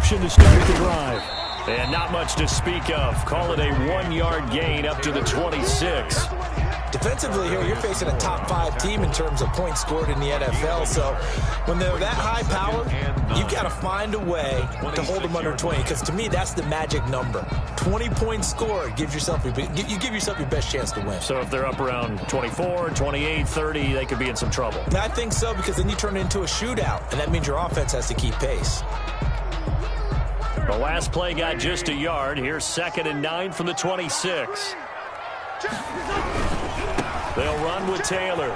reception to start the drive. And not much to speak of. Call it a 1-yard gain up to the 26. Defensively here, you're facing a top 5 team in terms of points scored in the NFL. So when they're that high power, you've got to find a way to hold them under 20. Because to me, that's the magic number. 20 points scored, you give yourself your best chance to win. So if they're up around 24, 28, 30, they could be in some trouble. I think so, because then you turn it into a shootout, and that means your offense has to keep pace. The last play got just a yard. Here's 2nd and 9 from the 26. They'll run with Taylor.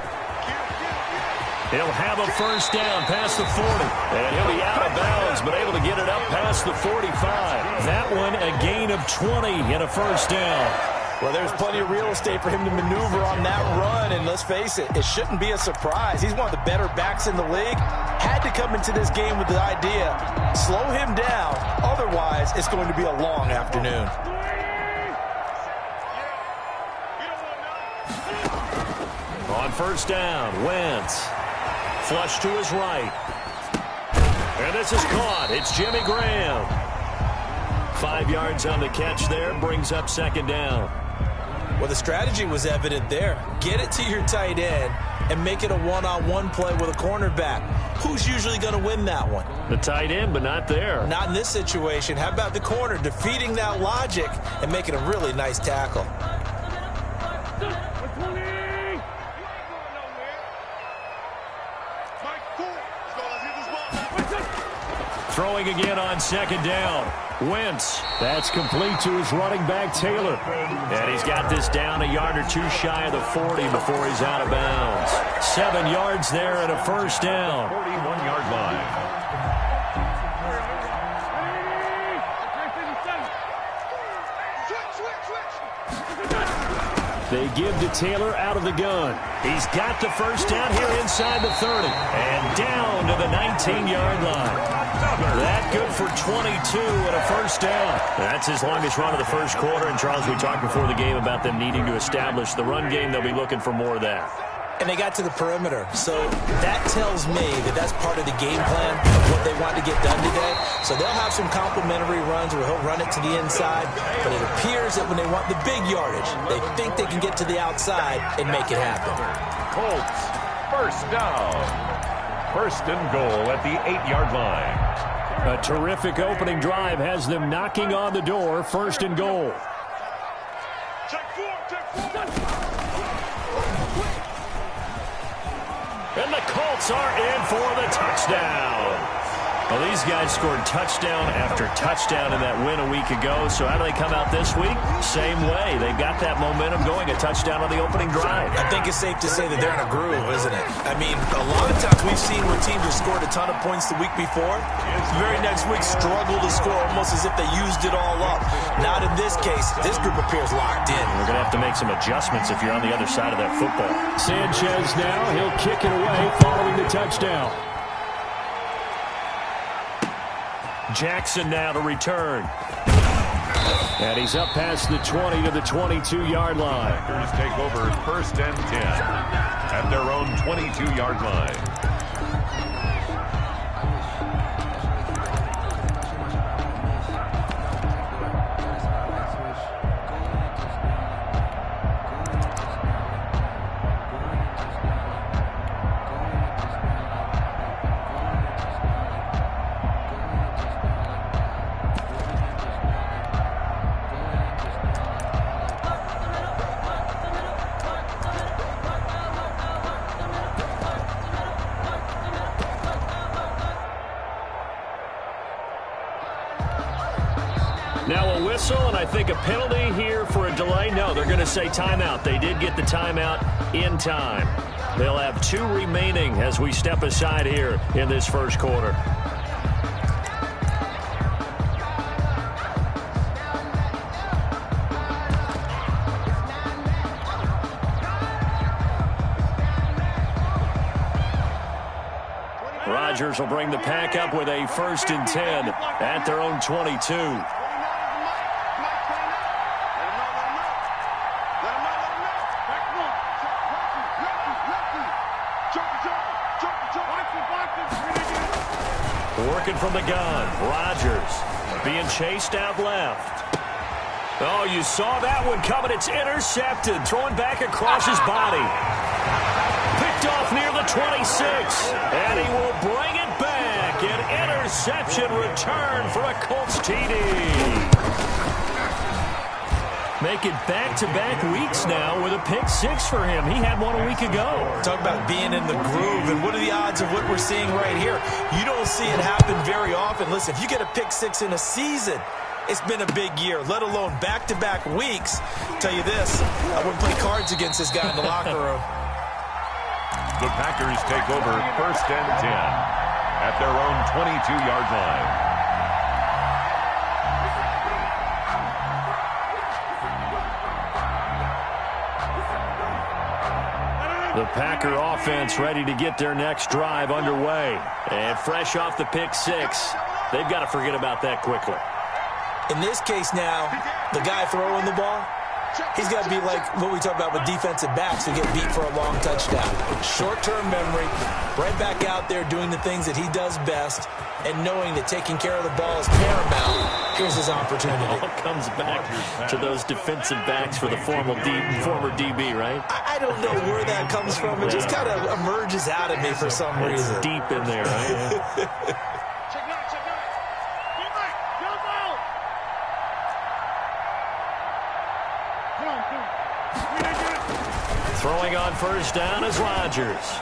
He'll have a first down past the 40. And he'll be out of bounds, but able to get it up past the 45. That one a gain of 20 and a first down. Well, there's plenty of real estate for him to maneuver on that run, and let's face it, it shouldn't be a surprise. He's one of the better backs in the league. Had to come into this game with the idea, slow him down, otherwise it's going to be a long afternoon. On first down, Wentz. Flush to his right. And this is caught. It's Jimmy Graham. 5 yards on the catch there, brings up 2nd down. Well, the strategy was evident there. Get it to your tight end and make it a one-on-one play with a cornerback. Who's usually going to win that one? The tight end, but not there. Not in this situation. How about the corner defeating that logic and making a really nice tackle? Throwing again on 2nd down. Wentz. That's complete to his running back, Taylor. And he's got this down a yard or two shy of the 40 before he's out of bounds. 7 yards there and a first down. 41-yard line. They give to Taylor out of the gun. He's got the first down here inside the 30. And down to the 19-yard line. That good for 22 and a first down. That's his longest run of the first quarter. And, Charles, we talked before the game about them needing to establish the run game. They'll be looking for more of that. And they got to the perimeter. So that tells me that that's part of the game plan of what they want to get done today. So they'll have some complimentary runs where he'll run it to the inside. But it appears that when they want the big yardage, they think they can get to the outside and make it happen. Colts, first down. 1st and goal at the 8-yard line. A terrific opening drive has them knocking on the door. 1st and goal. And the Colts are in for the touchdown. Well, these guys scored touchdown after touchdown in that win a week ago. So how do they come out this week? Same way. They've got that momentum going, a touchdown on the opening drive. I think it's safe to say that they're in a groove, isn't it? I mean, a lot of times we've seen where teams have scored a ton of points the week before. The very next week struggle to score almost as if they used it all up. Not in this case. This group appears locked in. We're going to have to make some adjustments if you're on the other side of that football. Sanchez now. He'll kick it away following the touchdown. Jackson now to return. And he's up past the 20 to the 22-yard line. Packers take over 1st and 10 at their own 22-yard line. Now a whistle, and I think a penalty here for a delay. No, they're going to say timeout. They did get the timeout in time. They'll have 2 remaining as we step aside here in this first quarter. Rodgers will bring the pack up with a 1st and 10 at their own 22. Working from the gun. Rodgers being chased out left. Oh, you saw that one coming. It's intercepted. Throwing back across his body. Picked off near the 26. And he will bring it back. An interception return for a Colts TD. Make it back-to-back weeks now with a pick 6 for him. He had one a week ago. Talk about being in the groove, and what are the odds of what we're seeing right here? You don't see it happen very often. Listen, if you get a pick 6 in a season, it's been a big year, let alone back-to-back weeks. Tell you this, I wouldn't play cards against this guy in the locker room. The Packers take over 1st and 10 at their own 22-yard line. The Packer offense ready to get their next drive underway. And fresh off the pick 6, they've got to forget about that quickly. In this case now, the guy throwing the ball, he's got to be like what we talk about with defensive backs who get beat for a long touchdown. Short-term memory, right back out there doing the things that he does best, and knowing that taking care of the ball is paramount. Here's his opportunity. It all comes back to those defensive backs for the former DB, right? I don't know where that comes from. It just kind of emerges out of me for some reason. It's deep in there, right? Throwing on 1st down is Rodgers.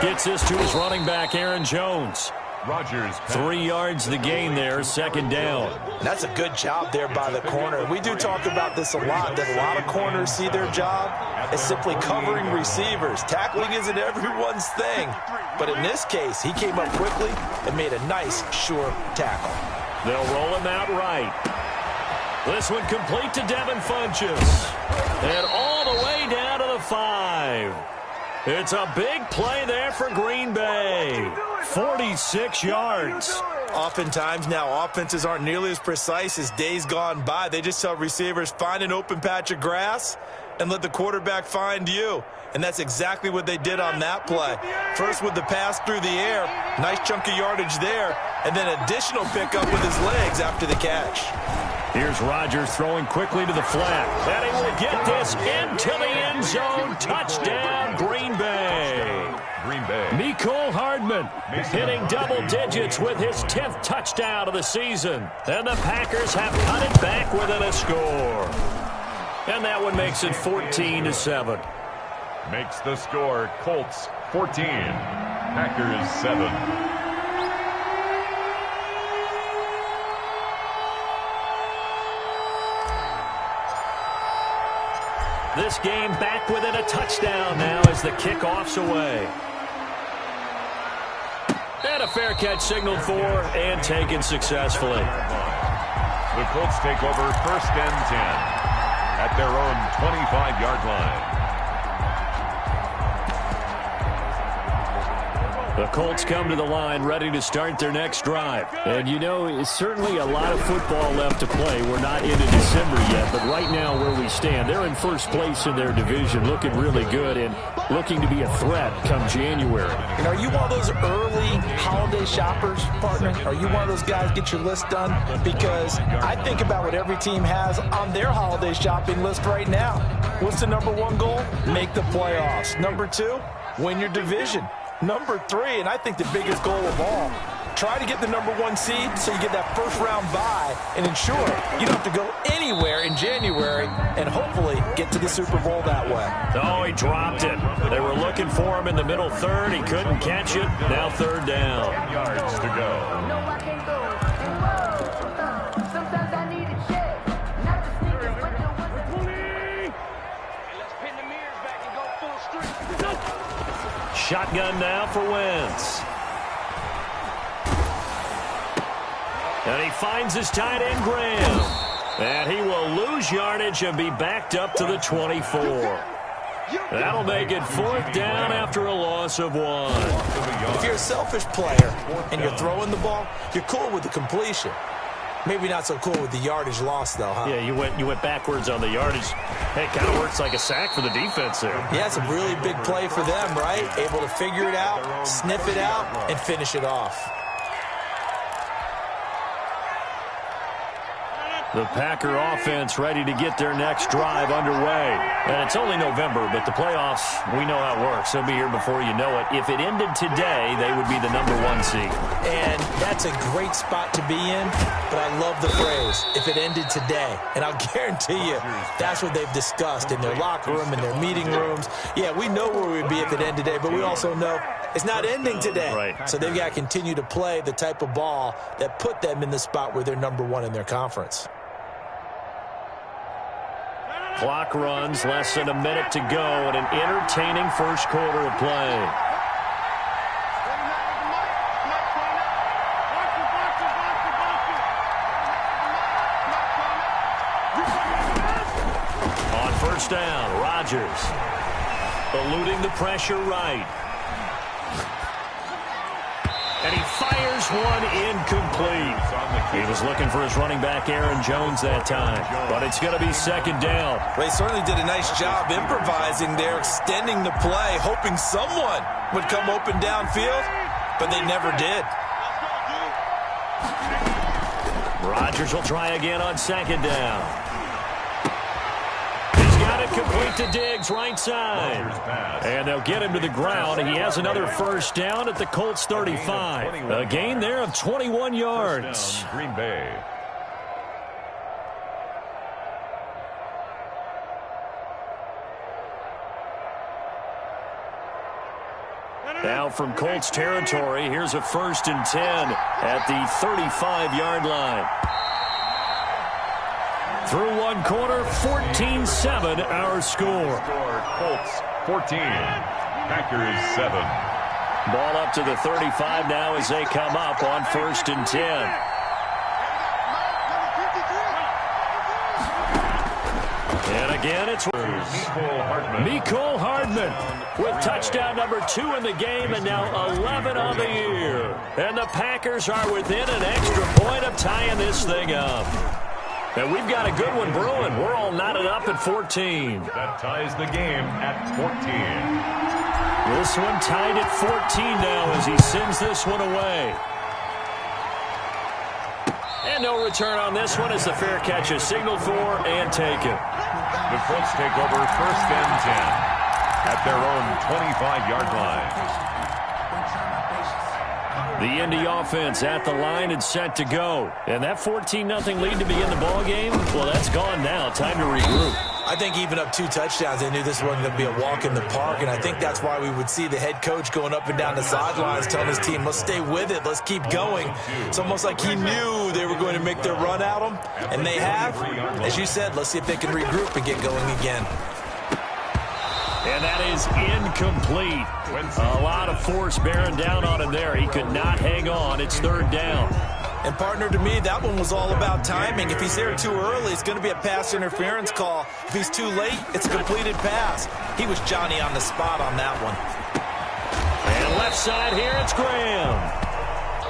Gets this to his running back, Aaron Jones. Rodgers. 3 yards the gain there, 2nd down. That's a good job there by the corner. We do talk about this a lot, that a lot of corners see their job as simply covering receivers. Tackling isn't everyone's thing. But in this case, he came up quickly and made a nice, sure tackle. They'll roll him out right. This one complete to Devin Funchess. And all the way down to the 5. It's a big play there for Green Bay. 46 yards. Oftentimes now, offenses aren't nearly as precise as days gone by. They just tell receivers, find an open patch of grass and let the quarterback find you. And that's exactly what they did on that play. First with the pass through the air, nice chunk of yardage there, and then additional pickup with his legs after the catch. Here's Rodgers throwing quickly to the flat. And he will get this into the end zone. Touchdown, Green Bay. Green Bay. Mecole Hardman hitting double digits with his 10th touchdown of the season. And the Packers have cut it back within a score. And that one makes it 14-7. Makes the score Colts 14, Packers 7. This game back within a touchdown now as the kickoff's away. And a fair catch signaled for and taken successfully. The Colts take over 1st and 10 at their own 25-yard line. The Colts come to the line ready to start their next drive. And, you know, it's certainly a lot of football left to play. We're not into December yet, but right now where we stand, they're in first place in their division, looking really good and looking to be a threat come January. And are you one of those early holiday shoppers, partner? Are you one of those guys get your list done? Because I think about what every team has on their holiday shopping list right now. What's the #1 goal? Make the playoffs. #2, win your division. #3, and I think the biggest goal of all, try to get the #1 seed so you get that first-round bye and ensure you don't have to go anywhere in January and hopefully get to the Super Bowl that way. Oh, he dropped it. They were looking for him in the middle third. He couldn't catch it. Now 3rd down. 10 yards to go. Shotgun now for Wentz. And he finds his tight end, Graham. And he will lose yardage and be backed up to the 24. That'll make it 4th down after a loss of 1. If you're a selfish player and you're throwing the ball, you're cool with the completion. Maybe not so cool with the yardage loss, though, huh? Yeah, you went backwards on the yardage. Hey, it kind of works like a sack for the defense there. Yeah, it's a really big play for them, right? Able to figure it out, sniff it out, and finish it off. The Packer offense ready to get their next drive underway. And it's only November, but the playoffs, we know how it works. They'll be here before you know it. If it ended today, they would be the #1 seed. And that's a great spot to be in, but I love the phrase, if it ended today. And I'll guarantee you, that's what they've discussed in their locker room, in their meeting rooms. Yeah, we know where we'd be if it ended today, but we also know it's not ending today. Right. So they've got to continue to play the type of ball that put them in the spot where they're #1 in their conference. Clock runs, less than a minute to go, and an entertaining first quarter of play. On first down, Rodgers eluding the pressure right. And he fires one incomplete. He was looking for his running back, Aaron Jones, that time. But it's going to be second down. They certainly did a nice job improvising there, extending the play, hoping someone would come open downfield, but they never did. Rodgers will try again on second down. He's got it complete to Diggs, right side. And they'll get him to the ground. He has another first down at the Colts 35. A gain there of 21 yards. Green Bay. Now from Colts territory, here's a 1st and 10 at the 35-yard line. Through one quarter, 14-7 our score. Colts 14, Packers 7. Ball up to the 35 now as they come up on 1st and 10. And again, it's Mecole Hardman with touchdown #2 in the game and now 11 on the year. And the Packers are within an extra point of tying this thing up. And we've got a good one brewing. We're all knotted up at 14. That ties the game at 14. This one tied at 14 now as he sends this one away. And no return on this one as the fair catch is signaled for and taken. The Colts take over 1st and 10 at their own 25-yard line. The Indy offense at the line and set to go. And that 14-0 lead to begin the ball game, well, that's gone now. Time to regroup. I think even up 2 touchdowns, they knew this wasn't going to be a walk in the park, and I think that's why we would see the head coach going up and down the sidelines telling his team, let's stay with it, let's keep going. It's almost like he knew they were going to make their run at him, and they have. As you said, let's see if they can regroup and get going again. And that is incomplete. A lot of force bearing down on him there. He could not hang on. It's 3rd down. And, partner, to me, that one was all about timing. If he's there too early, it's going to be a pass interference call. If he's too late, it's a completed pass. He was Johnny on the spot on that one. And left side here, it's Graham.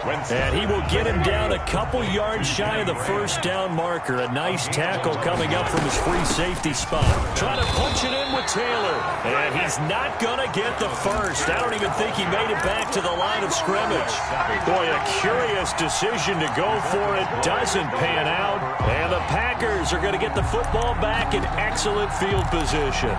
And he will get him down a couple yards shy of the first down marker. A nice tackle coming up from his free safety spot. Trying to punch it in with Taylor. And he's not going to get the first. I don't even think he made it back to the line of scrimmage. Boy, a curious decision to go for it. Doesn't pan out. And the Packers are going to get the football back in excellent field position.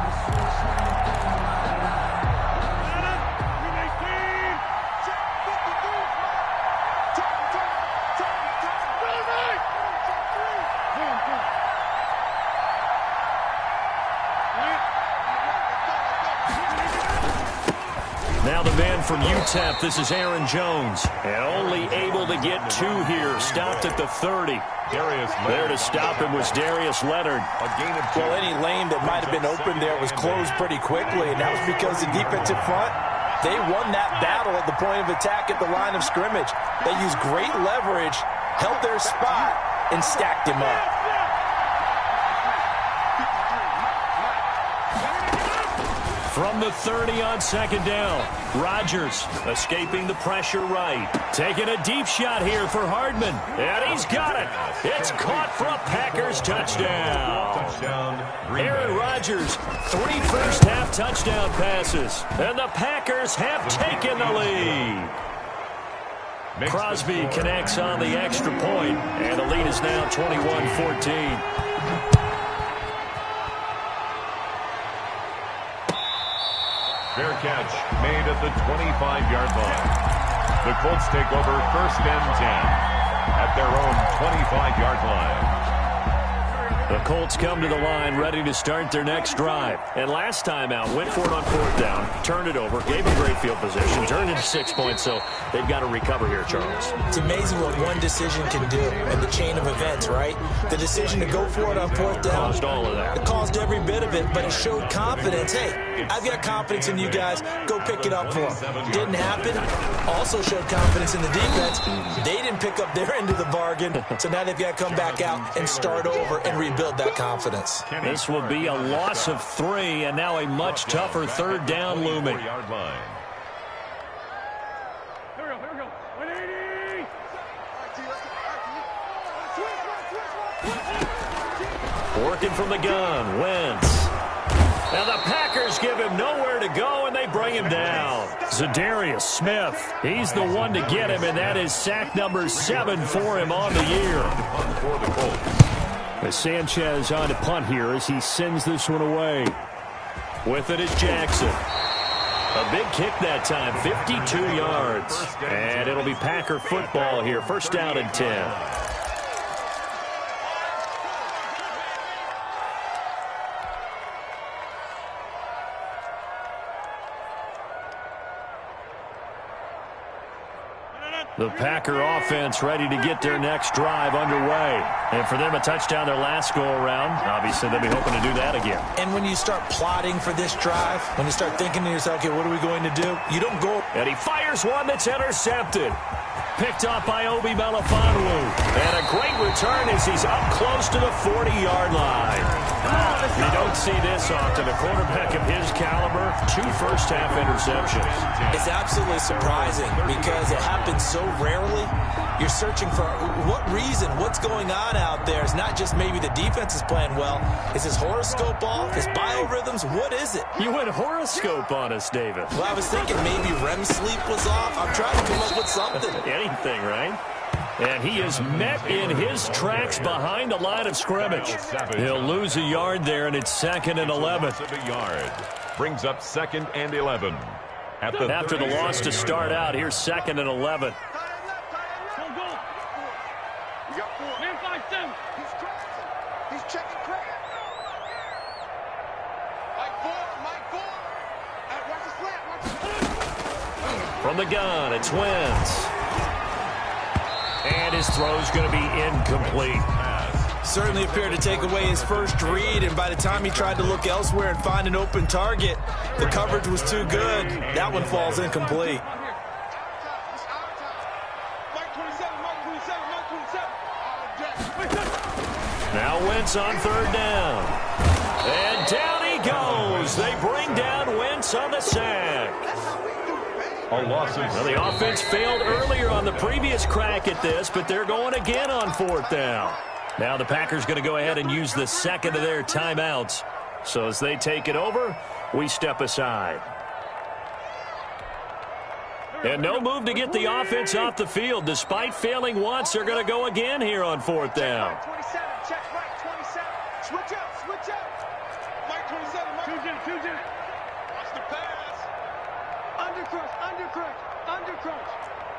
Now the man from UTEP, this is Aaron Jones. And only able to get 2 here. Stopped at the 30. There to stop him was Darius Leonard. Well, any lane that might have been open there was closed pretty quickly, and that was because the defensive front, they won that battle at the point of attack at the line of scrimmage. They used great leverage, held their spot, and stacked him up. From the 30 on second down, Rodgers escaping the pressure right. Taking a deep shot here for Hardman. And he's got it. It's caught for a Packers touchdown. Aaron Rodgers, 3 first-half touchdown passes. And the Packers have taken the lead. Crosby connects on the extra point, and the lead is now 21-14. Fair catch made at the 25-yard line. The Colts take over 1st and 10 at their own 25-yard line. The Colts come to the line ready to start their next drive. And last time out, went for it on 4th down, turned it over, gave them great field position, turned it to 6 points, so they've got to recover here, Charles. It's amazing what one decision can do in the chain of events, right? The decision to go for it on 4th down. Caused all of that. It caused every bit of it, but it showed confidence. Hey, I've got confidence in you guys. Go pick it up for them. Didn't happen. Also showed confidence in the defense. They didn't pick up their end of the bargain, so now they've got to come back out and start over and rebuild that confidence. This will be a loss of 3, and now a much tougher 3rd down looming. Working from the gun, Wentz. Now the Packers give him nowhere to go, and they bring him down. Zadarius Smith, he's the one to get him, and that is sack number 7 for him on the year. For the Colts. As Sanchez on to punt here as he sends this one away. With it is Jackson. A big kick that time, 52 yards. And it'll be Packer football here, 1st down and 10. The Packer offense ready to get their next drive underway. And for them, a touchdown their last go-around. Obviously, they'll be hoping to do that again. And when you start plotting for this drive, when you start thinking to yourself, okay, what are we going to do? You don't go. And he fires one that's intercepted. Picked off by Obi Melifonwu. And a great return as he's up close to the 40-yard line. You don't see this often. A quarterback of his caliber, 2 first-half interceptions. It's absolutely surprising because it happens so rarely. You're searching for what reason, what's going on out there. It's not just maybe the defense is playing well. Is his horoscope off? His biorhythms? What is it? You went horoscope on us, David. Well, I was thinking maybe REM sleep was off. I'm trying to come up with something. Anything, right? And he is met in his tracks behind the line of scrimmage. He'll lose a yard there, and it's 2nd and 11. A yard. Brings up 2nd and 11. After the loss to start out, here's 2nd and 11. He's checking credit. From the gun, it's Wentz. And his throw's going to be incomplete. Certainly appeared to take away his first read, and by the time he tried to look elsewhere and find an open target, the coverage was too good. That one falls incomplete. Now Wentz on 3rd down. And down he goes. They bring down Wentz on the sack. Well, the offense failed earlier on the previous crack at this, but they're going again on 4th down. Now the Packers going to go ahead and use the second of their timeouts. So as they take it over, we step aside. And no move to get the offense off the field. Despite failing once, they're going to go again here on 4th down. 27, check right, 27. Switch up, switch up. Right 27, Mike. Watch the pass. Undercrunch, undercrunch, undercrunch.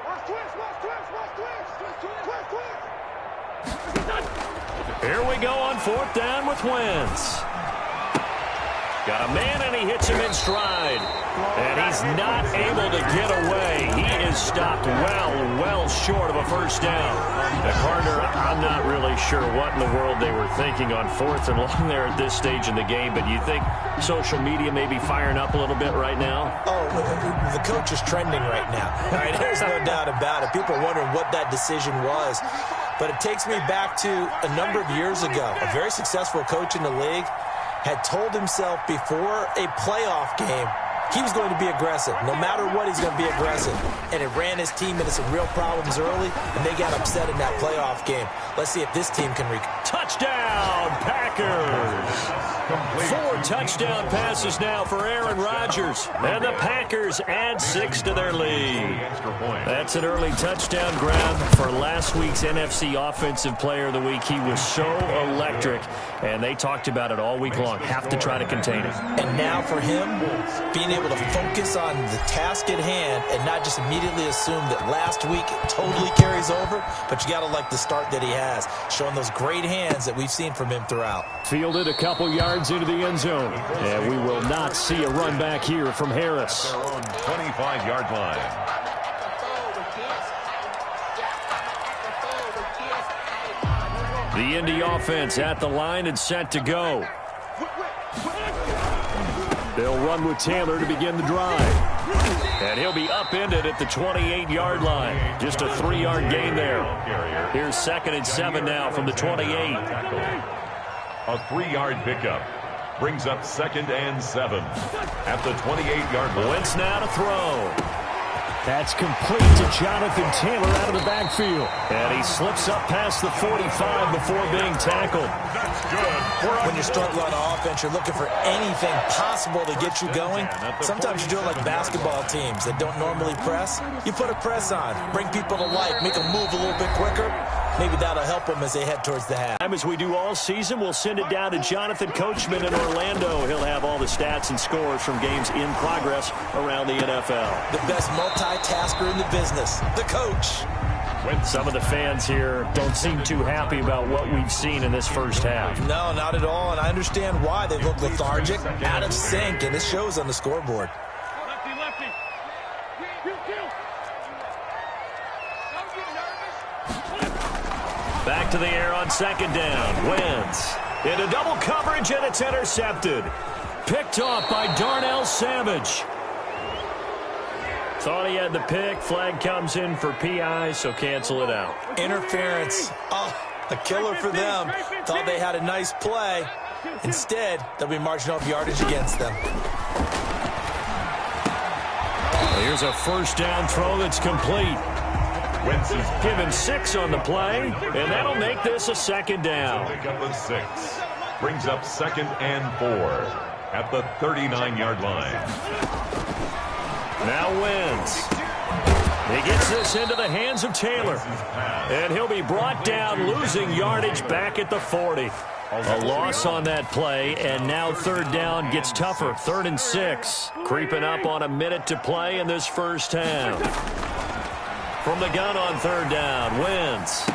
Watch twist, watch twist, watch twist. Twist, twist. Here we go on 4th down with Wentz. Got a man, and he hits him in stride. And he's not able to get away. He is stopped well short of a 1st down. Now, partner, I'm not really sure what in the world they were thinking on 4th and long there at this stage in the game, but you think social media may be firing up a little bit right now? Oh, the coach is trending right now. All right, there's no doubt about it. People are wondering what that decision was. But it takes me back to a number of years ago. A very successful coach in the league had told himself before a playoff game he was going to be aggressive. No matter what, he's going to be aggressive. And it ran his team into some real problems early, and they got upset in that playoff game. Let's see if this team can Touchdown, Packers. 4 touchdown passes now for Aaron Rodgers. And the Packers add 6 to their lead. That's an early touchdown grab for last week's NFC Offensive Player of the Week. He was so electric, and they talked about it all week long. Have to try to contain it. And now for him, being able to focus on the task at hand and not just immediately assume that last week totally carries over, but you got to like the start that he has, showing those great hands that we've seen from him throughout. Fielded a couple yards into the end zone. And we will not see a run back here from Harris. Their own 25-yard line. The Indy offense at the line and set to go. They'll run with Taylor to begin the drive. And he'll be upended at the 28-yard line. Just a 3-yard gain there. Here's 2nd and 7 now from the 28. A 3-yard pickup brings up 2nd and 7 at the 28-yard line. Wentz now to throw. That's complete to Jonathan Taylor out of the backfield. And he slips up past the 45 before being tackled. That's good. When you're struggling on offense, you're looking for anything possible to get you going. Sometimes you do it like basketball teams that don't normally press. You put a press on, bring people to life, make them move a little bit quicker. Maybe that'll help them as they head towards the half. As we do all season, we'll send it down to Jonathan Coachman in Orlando. He'll have all the stats and scores from games in progress around the NFL. The best multitasker in the business, the coach. Some of the fans here don't seem too happy about what we've seen in this first half. No, not at all, and I understand why. They look lethargic, out of sync, and it shows on the scoreboard. Lefty, lefty. Back to the air on 2nd down. Wentz into double coverage, and it's intercepted. Picked off by Darnell Savage. Thought he had the pick. Flag comes in for PI, so cancel it out. Interference. Oh, a killer for them. Thought they had a nice play. Instead, they'll be marching off yardage against them. Here's a 1st down throw that's complete. Wentz is Given 6 on the play, and that'll make this a 2nd down. pick up a 6. Brings up 2nd and 4 at the 39-yard line. Now Wentz. He gets this into the hands of Taylor. And he'll be brought down, losing yardage back at the 40. A loss on that play, and now 3rd down gets tougher. 3rd and 6. Creeping up on a minute to play in this first half. From the gun on 3rd down, Wentz.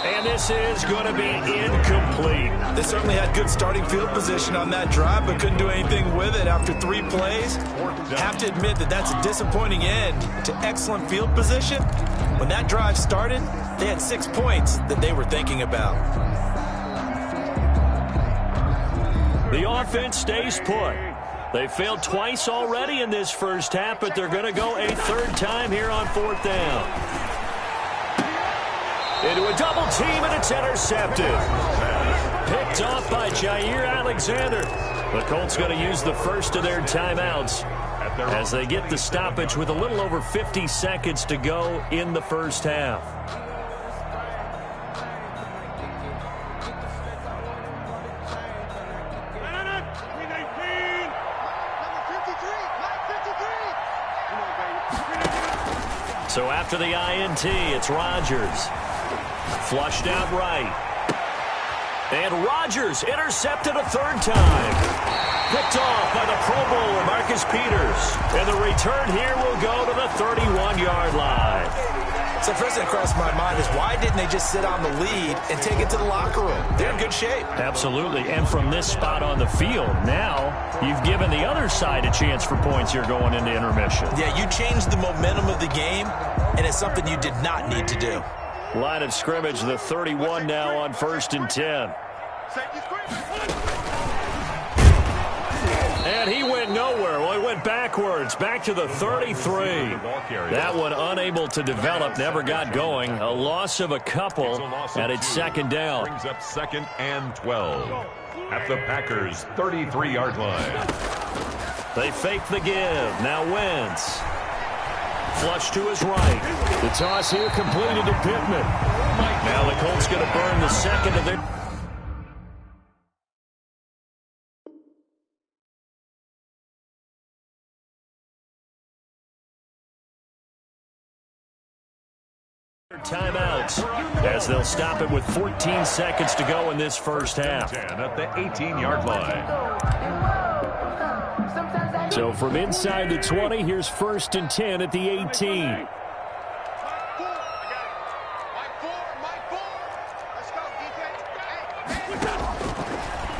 And this is going to be incomplete. They certainly had good starting field position on that drive, but couldn't do anything with it after 3 plays. Have to admit that that's a disappointing end to excellent field position. When that drive started, they had 6 points that they were thinking about. The offense stays put. They failed twice already in this first half, but they're going to go a 3rd time here on 4th down. Into a double team, and it's intercepted. Picked off by Jair Alexander. The Colts going to use the first of their timeouts as they get the stoppage with a little over 50 seconds to go in the first half. So after the INT, it's Rodgers. Flushed out right. And Rodgers intercepted a 3rd time. Picked off by the Pro Bowler, Marcus Peters. And the return here will go to the 31-yard line. So first thing that crossed my mind is why didn't they just sit on the lead and take it to the locker room? They're in good shape. Absolutely. And from this spot on the field, now you've given the other side a chance for points here going into intermission. Yeah, you changed the momentum of the game, and it's something you did not need to do. Line of scrimmage, the 31 now on 1st and 10. And he went nowhere. Well, he went backwards, back to the 33. That one unable to develop, never got going. A loss of a couple, and it's 2nd down. Brings up 2nd and 12 at the Packers' 33-yard line. They fake the give. Now Wentz. Flush to his right. The toss here completed to Pittman. Now the Colts going to burn the second of their timeouts as they'll stop it with 14 seconds to go in this first half. 10 at the 18-yard line. So from inside the 20, here's 1st and 10 at the 18.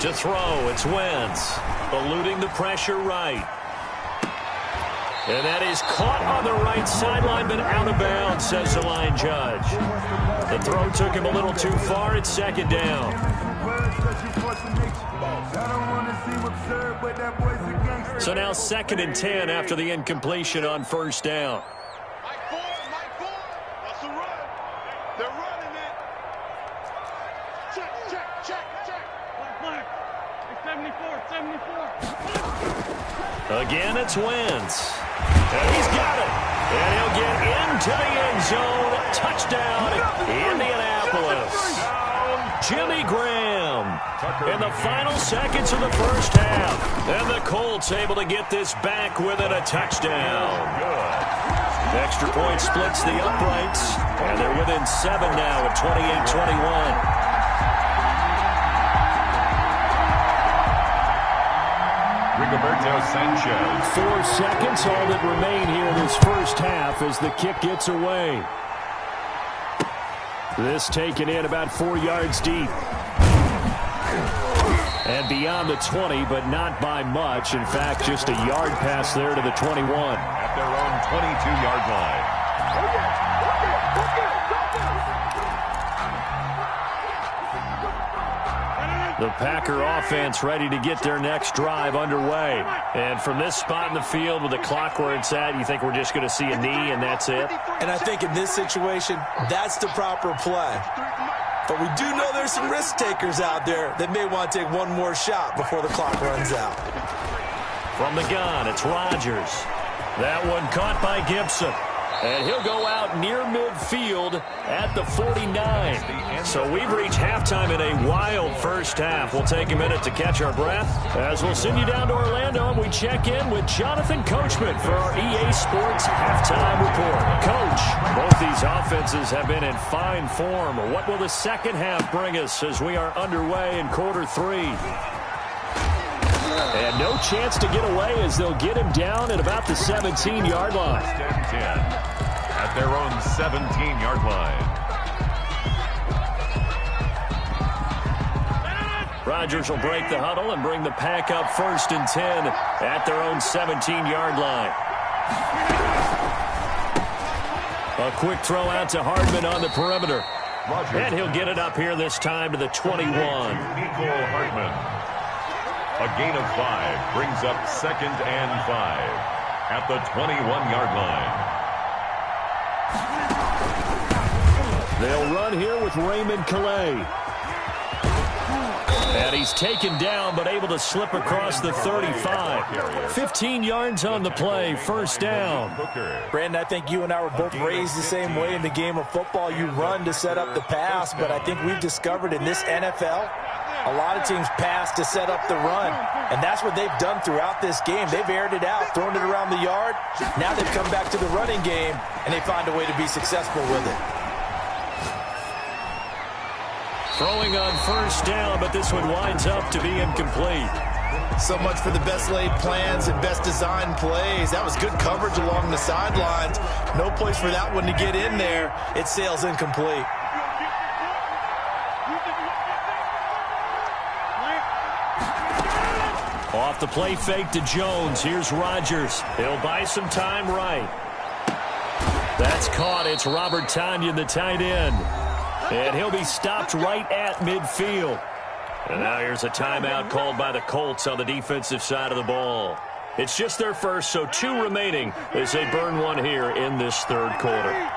To throw, it's Wentz, eluding the pressure right. And that is caught on the right sideline, but out of bounds, says the line judge. The throw took him a little too far. It's 2nd down. So now 2nd and 10 after the incompletion on 1st down. That's a run. They're running it. Check. 74. Again, it's Wentz. And he's got it. And he'll get into the end zone. Touchdown, Indianapolis. Jimmy Graham in the final seconds of the first half. And the Colts able to get this back within a touchdown. Extra point splits the uprights. And they're within 7 now at 28-21. Rigoberto Sanchez. 4 seconds, all that remain here in this first half as the kick gets away. This taken in about 4 yards deep. And beyond the 20, but not by much. In fact, just a yard pass there to the 21. At their own 22-yard line. The Packer offense ready to get their next drive underway. And from this spot in the field with the clock where it's at, you think we're just going to see a knee and that's it? And I think in this situation, that's the proper play. But we do know there's some risk takers out there that may want to take one more shot before the clock runs out. From the gun, it's Rodgers. That one caught by Gibson. And he'll go out near midfield at the 49. So we've reached halftime in a wild first half. We'll take a minute to catch our breath as we'll send you down to Orlando and we check in with Jonathan Coachman for our EA Sports Halftime Report. Coach, both these offenses have been in fine form. What will the second half bring us as we are underway in quarter 3? And no chance to get away as they'll get him down at about the 17-yard line. 10 at their own 17-yard line. Rodgers will break the huddle and bring the pack up 1st and 10 at their own 17-yard line. A quick throw out to Hardman on the perimeter. And he'll get it up here this time to the 21. Nicole Hardman. A gain of 5 brings up 2nd and 5 at the 21-yard line. They'll run here with Raymond Calais. And he's taken down but able to slip across the 35. 15 yards on the play, 1st down. Brandon, I think you and I were both raised the same way in the game of football. You run to set up the pass, but I think we've discovered in this NFL, a lot of teams pass to set up the run, and that's what they've done throughout this game. They've aired it out, thrown it around the yard. Now they've come back to the running game, and they find a way to be successful with it. Throwing on 1st down, but this one winds up to be incomplete. So much for the best laid plans and best designed plays. That was good coverage along the sidelines. No place for that one to get in there. It sails incomplete. Off the play fake to Jones. Here's Rodgers. He'll buy some time right. That's caught. It's Robert Tonyan, the tight end. And he'll be stopped right at midfield. And now here's a timeout called by the Colts on the defensive side of the ball. It's just their first, so 2 remaining as they burn one here in this 3rd quarter.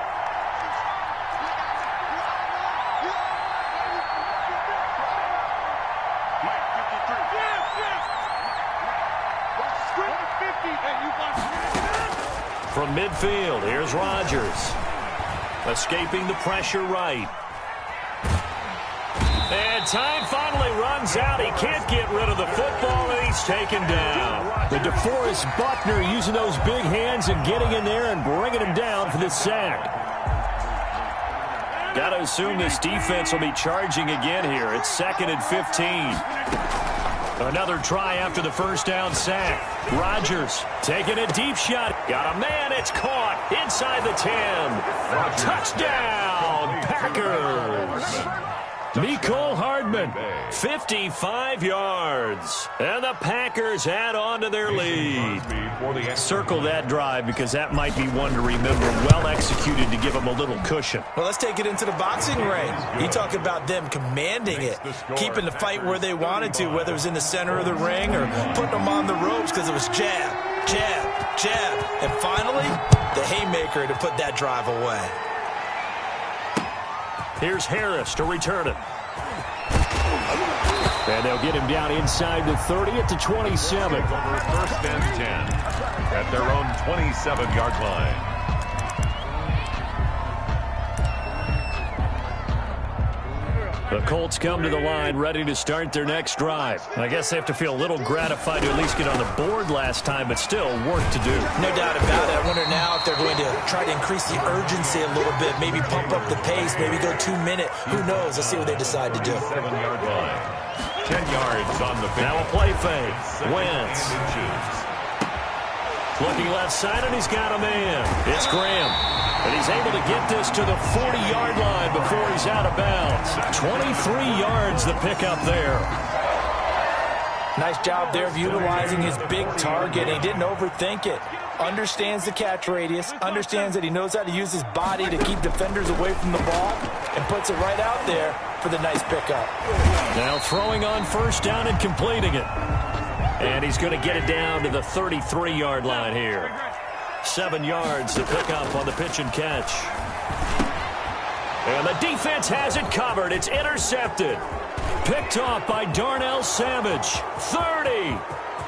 From midfield, here's Rodgers. Escaping the pressure right. And time finally runs out. He can't get rid of the football, and he's taken down. The DeForest Buckner using those big hands and getting in there and bringing him down for the sack. Got to assume this defense will be charging again here. It's 2nd and 15. Another try after the first down sack. Rodgers taking a deep shot. Got a man. It's caught inside the 10. Touchdown, Packers. Mecole Hardman, 55 yards. And the Packers add on to their lead. Circle that drive because that might be one to remember. Well executed to give them a little cushion. Well, let's take it into the boxing ring. You talk about them commanding it, keeping the fight where they wanted to, whether it was in the center of the ring or putting them on the ropes because it was jab, jab, jab. And finally, the haymaker to put that drive away. Here's Harris to return it. And they'll get him down inside the 30 at the 27. 1st and 10 at their own 27-yard line. The Colts come to the line ready to start their next drive. I guess they have to feel a little gratified to at least get on the board last time, but still work to do. No doubt about it. I wonder now if they're going to try to increase the urgency a little bit, maybe pump up the pace, maybe go 2-minute. Who knows? Let's see what they decide to do. 7-yard line. 10 yards on the Now a play fake. Wentz. Looking left side, and he's got a man. It's Graham. And he's able to get this to the 40-yard line before he's out of bounds. 23 yards the pickup there. Nice job there of utilizing his big target. He didn't overthink it. Understands the catch radius. Understands that he knows how to use his body to keep defenders away from the ball. And puts it right out there for the nice pickup. Now throwing on first down and completing it. And he's going to get it down to the 33-yard line here. 7 yards to pick up on the pitch and catch. And the defense has it covered. It's intercepted. Picked off by Darnell Savage. 30.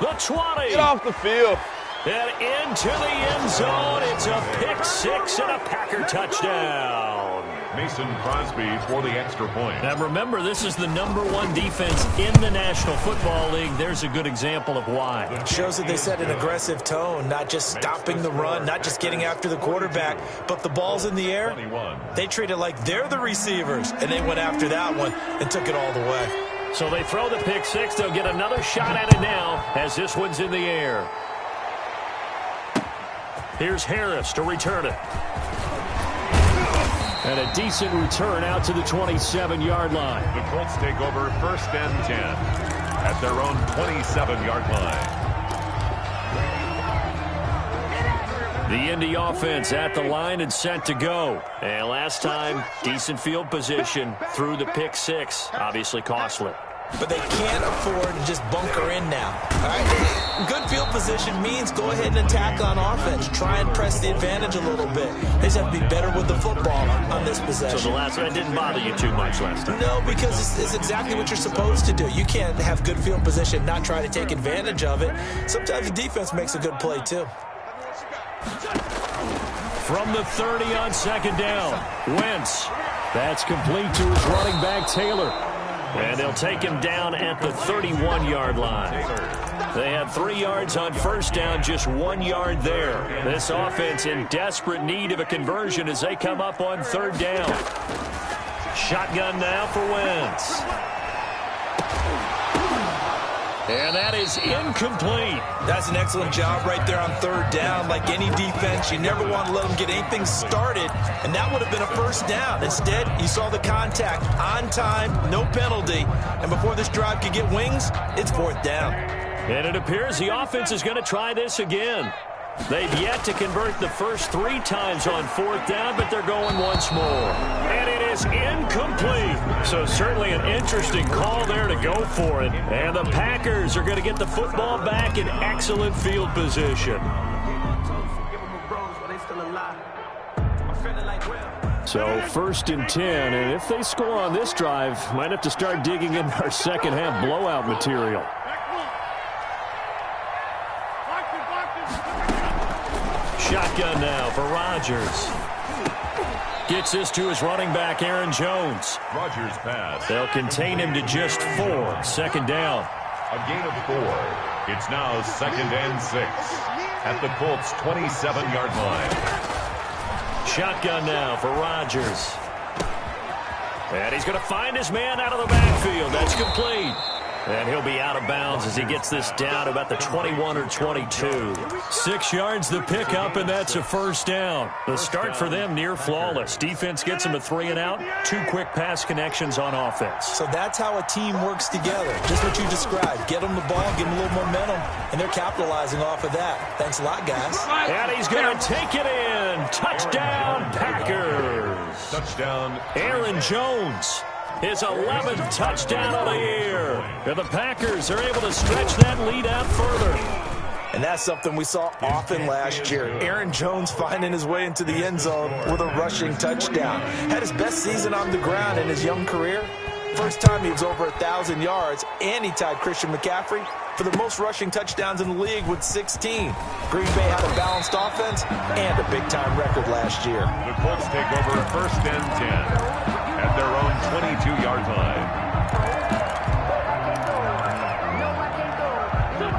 The 20. Get off the field. And into the end zone. It's a pick six and a Packer touchdown. Mason Crosby for the extra point. Now remember, this is the #1 defense in the National Football League. There's a good example of why. It shows that they set an aggressive tone, not just stopping the run, not just getting after the quarterback, but the ball's in the air. 21. They treat it like they're the receivers, and they went after that one and took it all the way. So they throw the pick six. They'll get another shot at it now as this one's in the air. Here's Harris to return it. And a decent return out to the 27-yard line. The Colts take over 1st and 10 at their own 27-yard line. The Indy offense at the line and set to go. And last time, decent field position through the pick six. Obviously costly. But they can't afford to just bunker in now. All right? Good field position means go ahead and attack on offense. Try and press the advantage a little bit. They just have to be better with the football on this possession. So the last one didn't bother you too much last time? No, because it's exactly what you're supposed to do. You can't have good field position, not try to take advantage of it. Sometimes the defense makes a good play, too. From the 30 on second down, Wentz. That's complete to his running back, Taylor. And they'll take him down at the 31-yard line. They had 3 yards on first down, just 1 yard there. This offense in desperate need of a conversion as they come up on third down. Shotgun now for Wentz. And that is incomplete. That's an excellent job right there on third down. Like any defense, you never want to let them get anything started, and that would have been a first down. Instead, you saw the contact on time, no penalty, and before this drive could get wings, it's fourth down. And it appears the offense is going to try this again. They've yet to convert the first 3 times on fourth down, but they're going once more. And it is incomplete. So certainly an interesting call there to go for it. And the Packers are going to get the football back in excellent field position. So 1st and 10, and if they score on this drive, might have to start digging in our second half blowout material. Shotgun now for Rodgers. Gets this to his running back, Aaron Jones. Rodgers pass. They'll contain him to just 4. Second down. A gain of 4. It's now 2nd and 6 at the Colts' 27-yard line. Shotgun now for Rodgers. And he's going to find his man out of the backfield. That's complete. And he'll be out of bounds as he gets this down about the 21 or 22. 6 yards the pickup, and that's a first down. The start for them near flawless. Defense gets them a 3 and out. 2 quick pass connections on offense. So that's how a team works together. Just what you described. Get them the ball, give them a little momentum, and they're capitalizing off of that. Thanks a lot, guys. And he's going to take it in. Touchdown, Packers. Touchdown, Aaron Jones. His 11th touchdown of the year. And the Packers are able to stretch that lead out further. And that's something we saw often last year. Aaron Jones finding his way into the end zone with a rushing touchdown. Had his best season on the ground in his young career. First time he was over 1,000 yards, and he tied Christian McCaffrey for the most rushing touchdowns in the league with 16. Green Bay had a balanced offense and a big-time record last year. The Colts take over 1st and 10 at their own 22-yard line.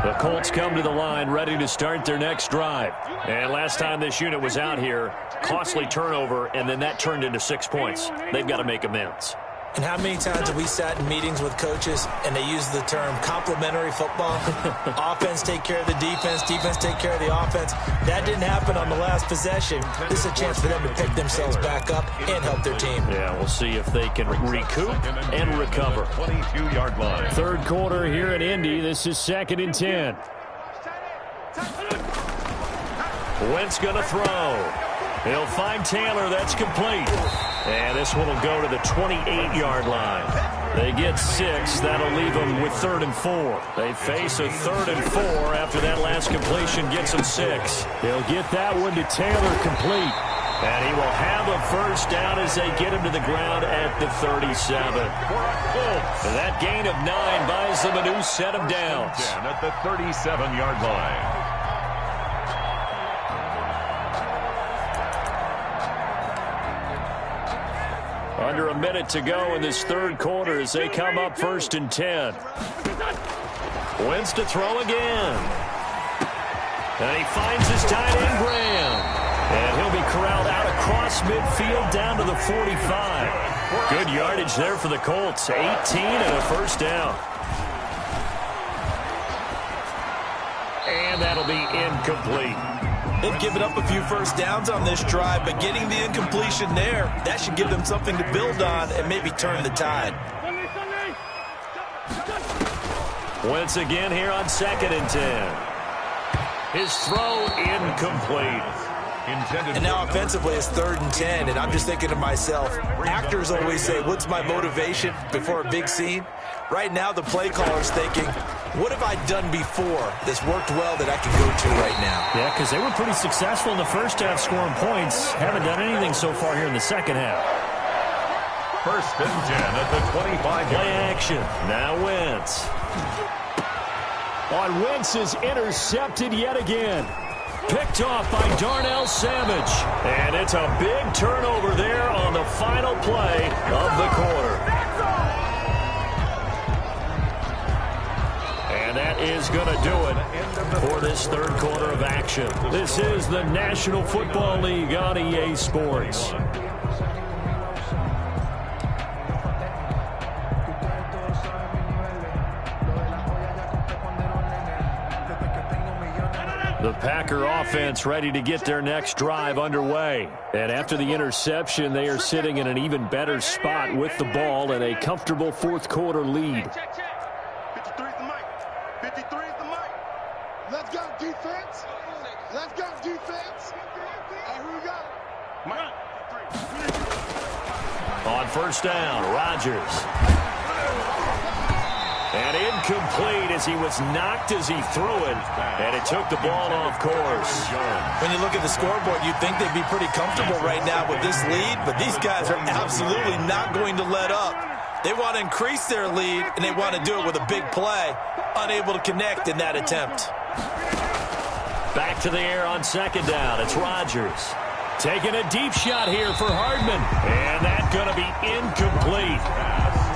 The Colts come to the line ready to start their next drive. And last time this unit was out here, costly turnover, and then that turned into 6 points. They've got to make amends. And how many times have we sat in meetings with coaches and they use the term complementary football? Offense take care of the defense, defense take care of the offense. That didn't happen on the last possession. This is a chance for them to pick themselves back up and help their team. Yeah, we'll see if they can recoup and recover. 22-yard line. 3rd quarter here in Indy. This is 2nd and 10. Wentz going to throw. He'll find Taylor. That's complete. And this one will go to the 28-yard line. They get 6. That'll leave them with 3rd and 4. They face a 3rd and 4 after that last completion gets them 6. They'll get that one to Taylor complete. And he will have a first down as they get him to the ground at the 37. And that gain of 9 buys them a new set of downs. At the 37-yard line. Under a minute to go in this 3rd quarter as they come up 1st and 10. Wentz to throw again. And he finds his tight end, Graham. And he'll be corralled out across midfield down to the 45. Good yardage there for the Colts. 18 and a first down. And that'll be incomplete. They've given up a few first downs on this drive, but getting the incompletion there, that should give them something to build on and maybe turn the tide. Once again here on 2nd and 10. His throw incomplete. And now offensively it's 3rd and 10, and I'm just thinking to myself, actors always say, what's my motivation before a big scene? Right now the play caller's thinking, what have I done before that's worked well that I can go to right now? Yeah, because they were pretty successful in the first half scoring points. Haven't done anything so far here in the second half. 1st and 10 at the 25. Play action. Now Wentz. On Wentz is intercepted yet again. Picked off by Darnell Savage. And it's a big turnover there on the final play of the quarter. And that is going to do it for this 3rd quarter of action. This is the National Football League on EA Sports. The Packer offense ready to get their next drive underway. And after the interception, they are sitting in an even better spot with the ball and a comfortable 4th quarter lead. 53 is the mic. 53 is the mic. Let's go, defense. Let's go, defense. And who we got? Mike. On 1st down, Rodgers. And incomplete as he was knocked as he threw it. And it took the ball off course. When you look at the scoreboard, you'd think they'd be pretty comfortable right now with this lead, but these guys are absolutely not going to let up. They want to increase their lead, and they want to do it with a big play. Unable to connect in that attempt. Back to the air on second down. It's Rodgers. Taking a deep shot here for Hardman. And that's going to be incomplete.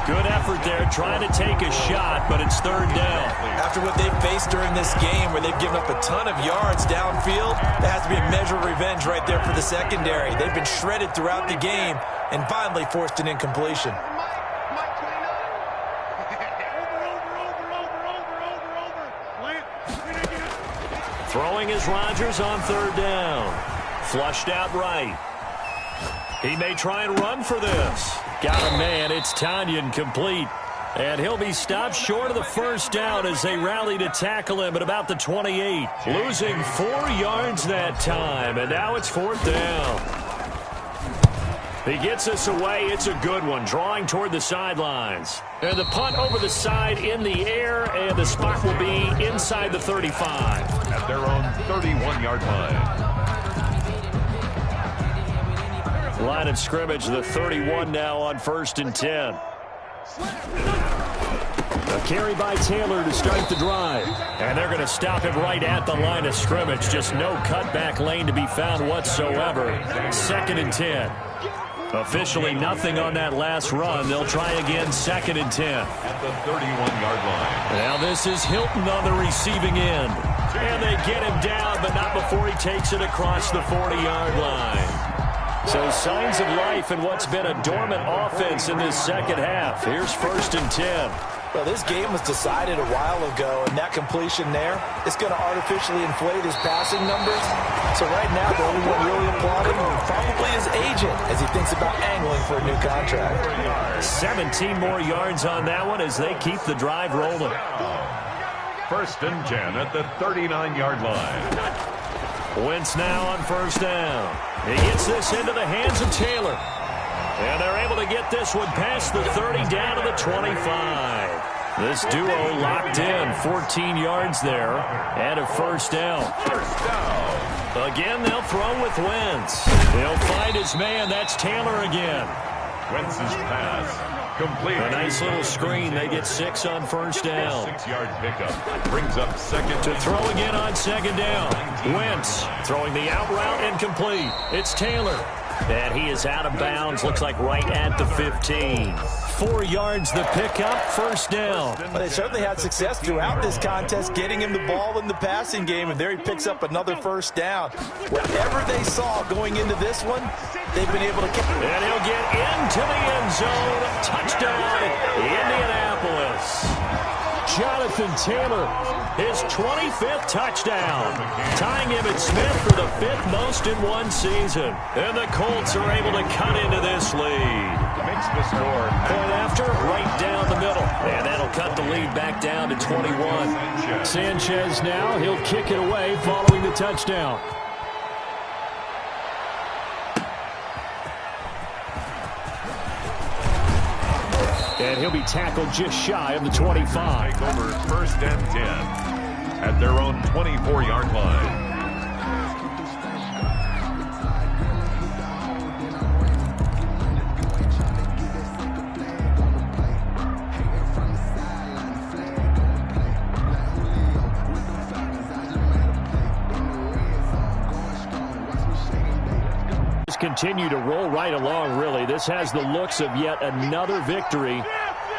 Good effort there trying to take a shot, but it's third down. After what they've faced during this game where they've given up a ton of yards downfield, there has to be a measure of revenge right there for the secondary. They've been shredded throughout the game and finally forced an incompletion. Throwing is Rodgers on third down. Flushed out right. He may try and run for this. Got a man. It's Tanyan complete. And he'll be stopped short of the first down as they rally to tackle him at about the 28. Losing 4 yards that time. And now it's fourth down. He gets us away. It's a good one. Drawing toward the sidelines. And the punt over the side in the air. And the spot will be inside the 35. At their own 31-yard line. Line of scrimmage, the 31 now on 1st and 10. A carry by Taylor to start the drive. And they're going to stop him right at the line of scrimmage. Just no cutback lane to be found whatsoever. 2nd and 10. Officially nothing on that last run. They'll try again 2nd and 10. At the 31-yard line. Now this is Hilton on the receiving end. And they get him down, but not before he takes it across the 40-yard line. So signs of life in what's been a dormant offense in this second half. Here's 1st and 10. Well, this game was decided a while ago, and that completion there is going to artificially inflate his passing numbers. So right now, the only one really applauding probably his agent as he thinks about angling for a new contract. 17 more yards on that one as they keep the drive rolling. 1st and 10 at the 39-yard line. Wentz now on 1st down. He gets this into the hands of Taylor. And they're able to get this one past the 30 down to the 25. This duo locked in. 14 yards there and a 1st down. Again, they'll throw with Wentz. He'll find his man. That's Taylor again. Wentz's pass complete. A nice little screen. They get 6 on 1st down. 6-yard pickup. Brings up 2nd. To throw again on 2nd down. Wentz throwing the out route incomplete. It's Taylor. And he is out of bounds. Looks like right at the 15. 4 yards the pickup. 1st down. Well, they certainly had success throughout this contest getting him the ball in the passing game. And there he picks up another 1st down. Whatever they saw going into this one, they've been able to get. And he'll get into the end zone. Touchdown, Indianapolis. Jonathan Taylor, his 25th touchdown, tying him and Smith for the 5th most in one season. And the Colts are able to cut into this lead. Makes the score. Point after, right down the middle. And that'll cut the lead back down to 21. Sanchez now, he'll kick it away following the touchdown. And he'll be tackled just shy of the 25. Take over 1st and 10 at their own 24-yard line. Continue to roll right along, really. This has the looks of yet another victory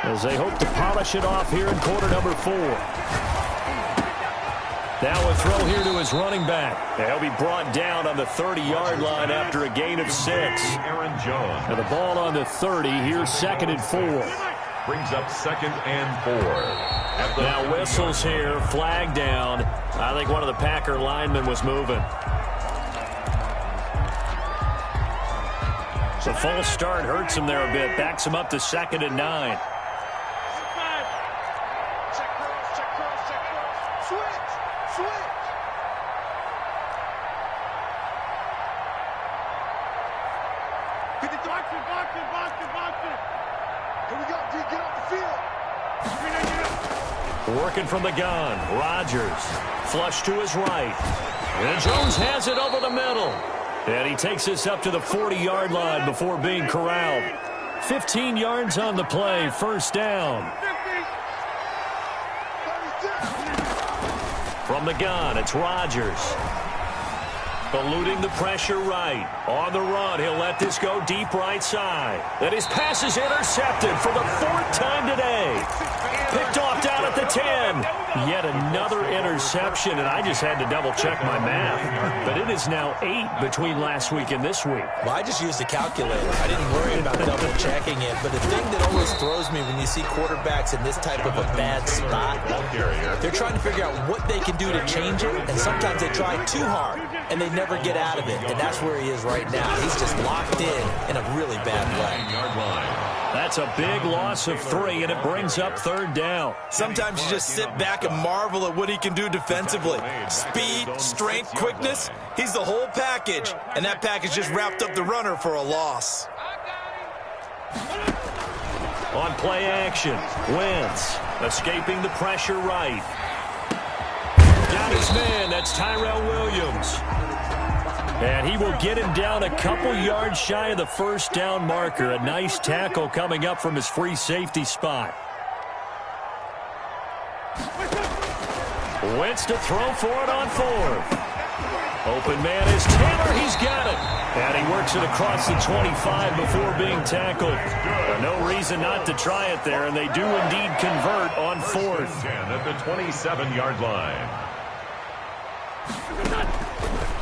as they hope to polish it off here in quarter number 4. Now a throw here to his running back. He'll be brought down on the 30-yard line after a gain of 6. Aaron Jones. And the ball on the 30. Here's 2nd and 4. Brings up 2nd and 4. Now whistles here, flag down. I think one of the Packer linemen was moving. The false start hurts him there a bit. Backs him up to 2nd and 9. Working from the gun. Rodgers. Flush to his right. And Jones has it over the middle. And he takes this up to the 40-yard line before being corralled. 15 yards on the play. 1st down. From From the gun, it's Rodgers. Eluding the pressure right. On the run, he'll let this go deep right side. And his pass is intercepted for the 4th time today. Picked off down at the 10. Yet another interception, and I just had to double-check my math. But it is now 8 between last week and this week. Well, I just used a calculator. I didn't worry about double-checking it. But the thing that always throws me when you see quarterbacks in this type of a bad spot, they're trying to figure out what they can do to change it, and sometimes they try too hard, and they never get out of it. And that's where he is right now. He's just locked in a really bad way. That's a big loss of 3, and it brings up 3rd down. Sometimes you just sit back and marvel at what he can do defensively. Speed, strength, quickness, he's the whole package. And that package just wrapped up the runner for a loss. On play action, Wentz escaping the pressure right. Got his man, that's Tyrell Williams. And he will get him down a couple yards shy of the 1st down marker. A nice tackle coming up from his free safety spot. Wentz to throw for it on 4th. Open man is Taylor. He's got it. And he works it across the 25 before being tackled. No reason not to try it there, and they do indeed convert on 4th. 10 at the 27-yard line.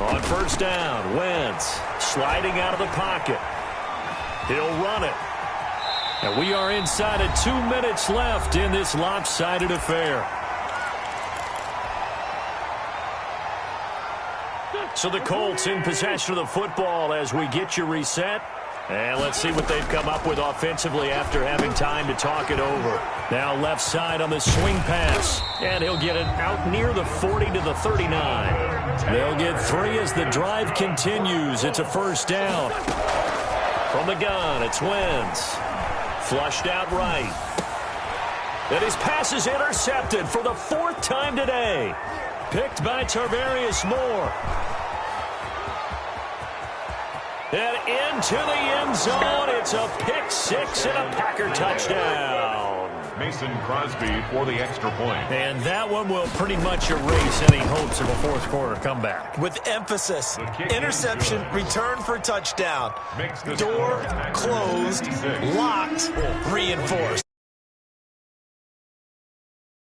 On 1st down, Wentz sliding out of the pocket. He'll run it. And we are inside of 2 minutes left in this lopsided affair. So the Colts in possession of the football as we get you reset. And let's see what they've come up with offensively after having time to talk it over. Now left side on the swing pass. And he'll get it out near the 40 to the 39. They'll get 3 as the drive continues. It's a 1st down. From the gun, it's Wentz. Flushed out right. And his pass is intercepted for the 4th time today. Picked by Tarvarius Moore. And into the end zone, it's a pick 6 and a Packer touchdown. Mason Crosby for the extra point. And that one will pretty much erase any hopes of a 4th quarter comeback. With emphasis, interception, return for touchdown. Door closed, locked, reinforced.